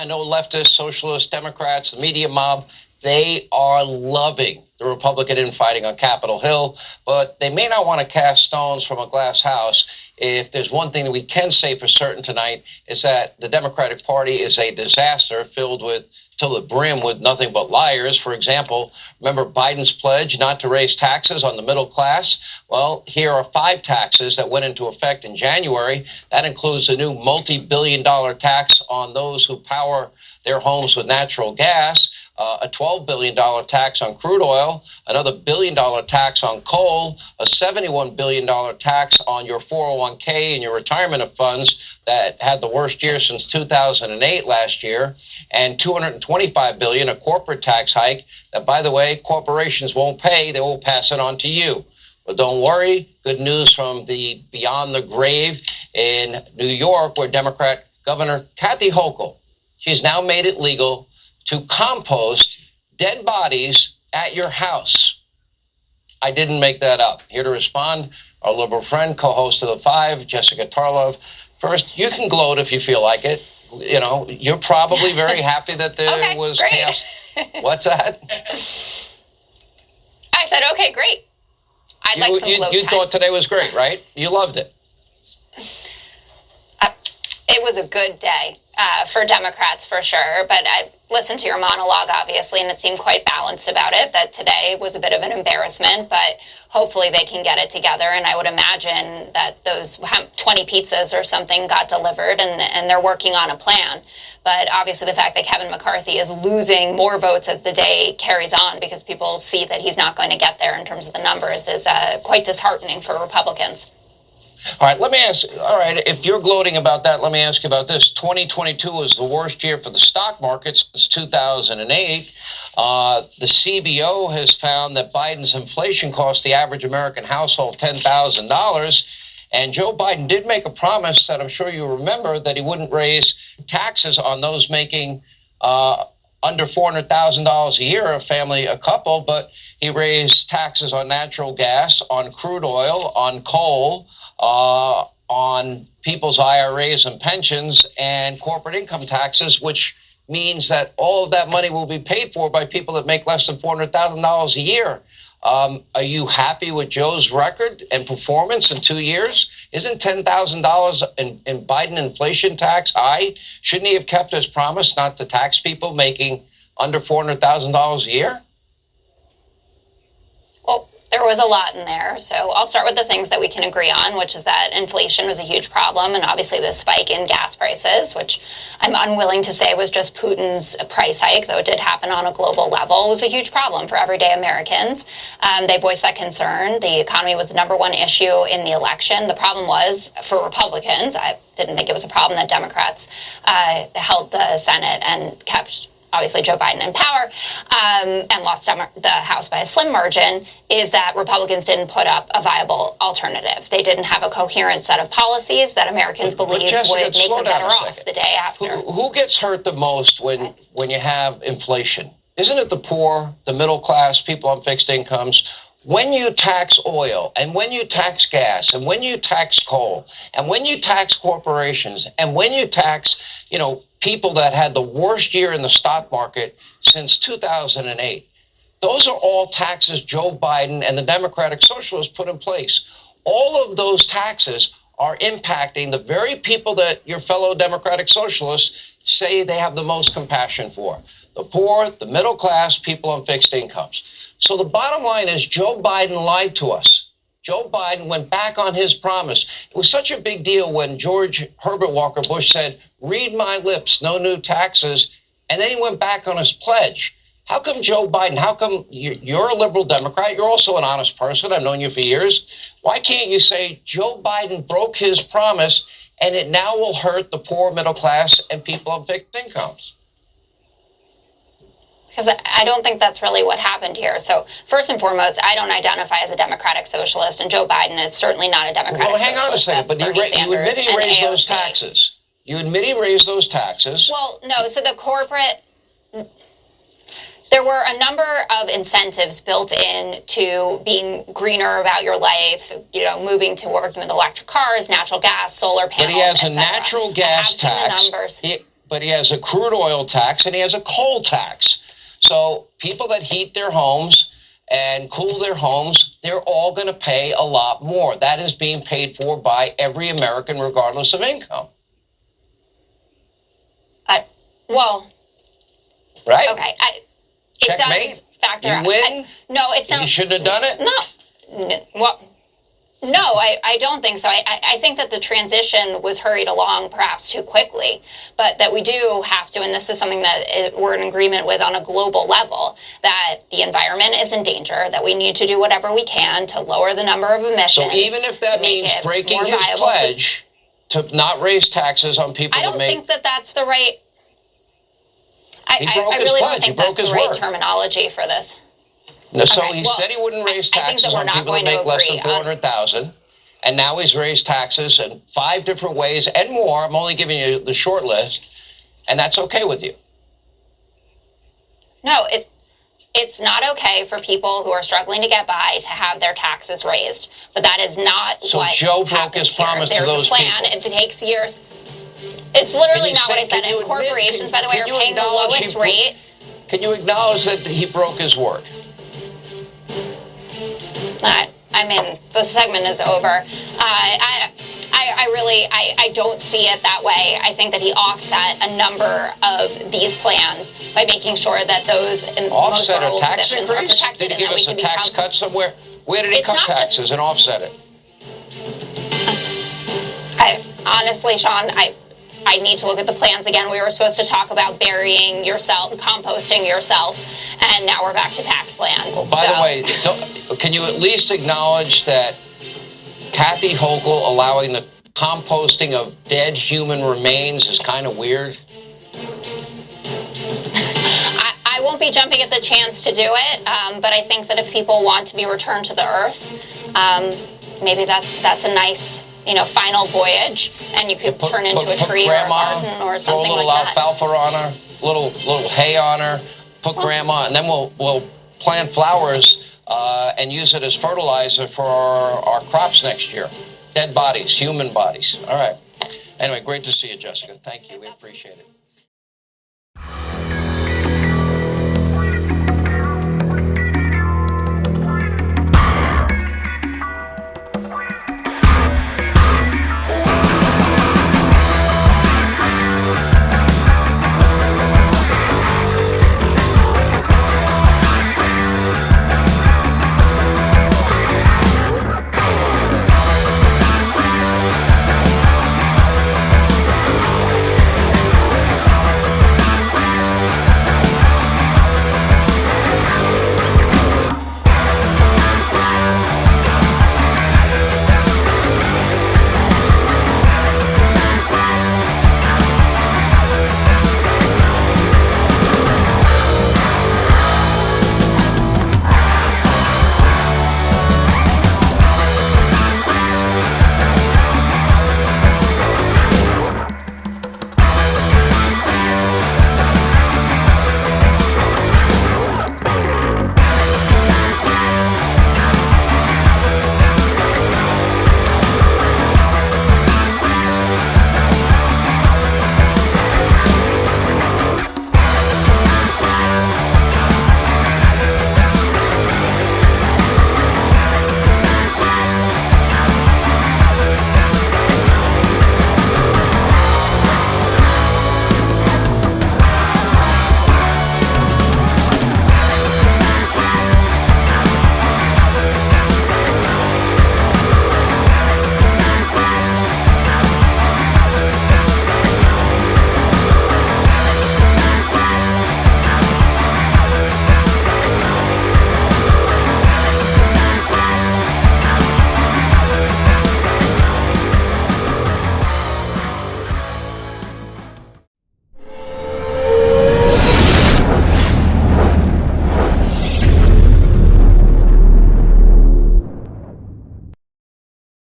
I know leftists, socialists, Democrats, the media mob, they are loving the Republican infighting on Capitol Hill, but they may not want to cast stones from a glass house. If there's one thing that we can say for certain tonight, is that the Democratic Party is a disaster filled with till the brim with nothing but liars. For example, remember Biden's pledge not to raise taxes on the middle class? Well, here are 5 taxes that went into effect in January. That includes a new multi-billion-dollar tax on those who power their homes with natural gas, a $12 billion tax on crude oil, another $1 billion tax on coal, a $71 billion tax on your 401k and your retirement funds that had the worst year since 2008 last year, and $225 billion, a corporate tax hike that, by the way, corporations won't pay. They will pass it on to you. But don't worry, good news from the beyond the grave in New York, where Democrat Governor Kathy Hochul, she's now made it legal to compost dead bodies at your house. I didn't make that up. Here to respond, our liberal friend, co-host of The Five, Jessica Tarlov. First, you can gloat if you feel like it. You know, you're probably very happy that there was great. chaos. What's that? I said, okay, great. I'd like some gloat You time. thought today was great, right? You loved it. It was a good day for Democrats, for sure. But I listened to your monologue, obviously, and it seemed quite balanced about it, that today was a bit of an embarrassment, but hopefully they can get it together. And I would imagine that those 20 pizzas or something got delivered, and they're working on a plan. But obviously the fact that Kevin McCarthy is losing more votes as the day carries on because people see that he's not going to get there in terms of the numbers is quite disheartening for Republicans. All right, let me ask, all right, if you're gloating about that, let me ask you about this. 2022 was the worst year for the stock market since 2008. The CBO has found that Biden's inflation cost the average American household $10,000. And Joe Biden did make a promise that I'm sure you remember, that he wouldn't raise taxes on those making under $400,000 a year, a couple, but he raised taxes on natural gas, on crude oil, on coal, on people's IRAs and pensions, and corporate income taxes, which means that all of that money will be paid for by people that make less than $400,000 a year. Are you happy with Joe's record and performance in 2 years? Isn't $10,000 in Biden inflation tax high? Shouldn't he have kept his promise not to tax people making under $400,000 a year? Well, there was a lot in there. So I'll start with the things that we can agree on, which is that inflation was a huge problem. And obviously the spike in gas prices, which I'm unwilling to say was just Putin's price hike, though it did happen on a global level, was a huge problem for everyday Americans. They voiced that concern. The economy was the number one issue in the election. The problem was for Republicans. I didn't think it was a problem that Democrats held the Senate and kept obviously Joe Biden in power, and lost the House by a slim margin, is that Republicans didn't put up a viable alternative. They didn't have a coherent set of policies that Americans believed would make them better off the day after. Who gets hurt the most when you have inflation? Isn't it the poor, the middle class, people on fixed incomes? When you tax oil, and when you tax gas, and when you tax coal, and when you tax corporations, and when you tax, people that had the worst year in the stock market since 2008, those are all taxes Joe Biden and the Democratic Socialists put in place. All of those taxes are impacting the very people that your fellow Democratic Socialists say they have the most compassion for: the poor, the middle class, people on fixed incomes. So the bottom line is Joe Biden lied to us. Joe Biden went back on his promise. It was such a big deal when George Herbert Walker Bush said, "Read my lips, no new taxes." And then he went back on his pledge. How come Joe Biden, how come you're a liberal Democrat? You're also an honest person. I've known you for years. Why can't you say Joe Biden broke his promise and it now will hurt the poor, middle class, and people on fixed incomes? Because I don't think that's really what happened here. So first and foremost, I don't identify as a Democratic Socialist, and Joe Biden is certainly not a Democratic Socialist. Well, hang on a second, but you admit he raised those taxes. You admit he raised those taxes. Well, no, so there were a number of incentives built in to being greener about your life, moving to working with electric cars, natural gas, solar panels, But he has a natural gas tax. but he has a crude oil tax and he has a coal tax. So people that heat their homes and cool their homes, they're all going to pay a lot more. That is being paid for by every American, regardless of income. Well, right? Okay. Checkmate. It does factor. You win. No, it's not. You shouldn't have done it. No. Well, no, I don't think so. I think that the transition was hurried along perhaps too quickly, but that we do have to, and this is something that we're in agreement with on a global level, that the environment is in danger, that we need to do whatever we can to lower the number of emissions. So even if that means breaking his pledge to not raise taxes on people I don't think that that's the right... I really don't think that's the right terminology for this. No, so he said he wouldn't raise taxes on people that make less than $400,000, and now he's raised taxes in 5 different ways and more. I'm only giving you the short list, and that's okay with you? No, it's not okay for people who are struggling to get by to have their taxes raised, but that is not what So Joe broke his promise to those people. There's a plan. It takes years. It's literally not what I said. And corporations, by the way, are paying the lowest rate. Can you acknowledge that he broke his word? I mean, the segment is over. I don't see it that way. I think that he offset a number of these plans by making sure that those in most vulnerable positions are protected. Did he give us a tax cut somewhere? Where did he cut taxes and offset it? Honestly, Sean, I need to look at the plans again. We were supposed to talk about burying yourself, composting yourself, and now we're back to tax plans. Well, by the way, can you at least acknowledge that Kathy Hochul allowing the composting of dead human remains is kind of weird? I won't be jumping at the chance to do it, but I think that if people want to be returned to the earth, maybe that's a nice, final voyage, and you could turn into a tree or a garden or something like that. Throw a little alfalfa on her, little hay on her, put grandma, and then we'll plant flowers and use it as fertilizer for our crops next year. Dead bodies, human bodies. All right. Anyway, great to see you, Jessica. Thank you. We appreciate it.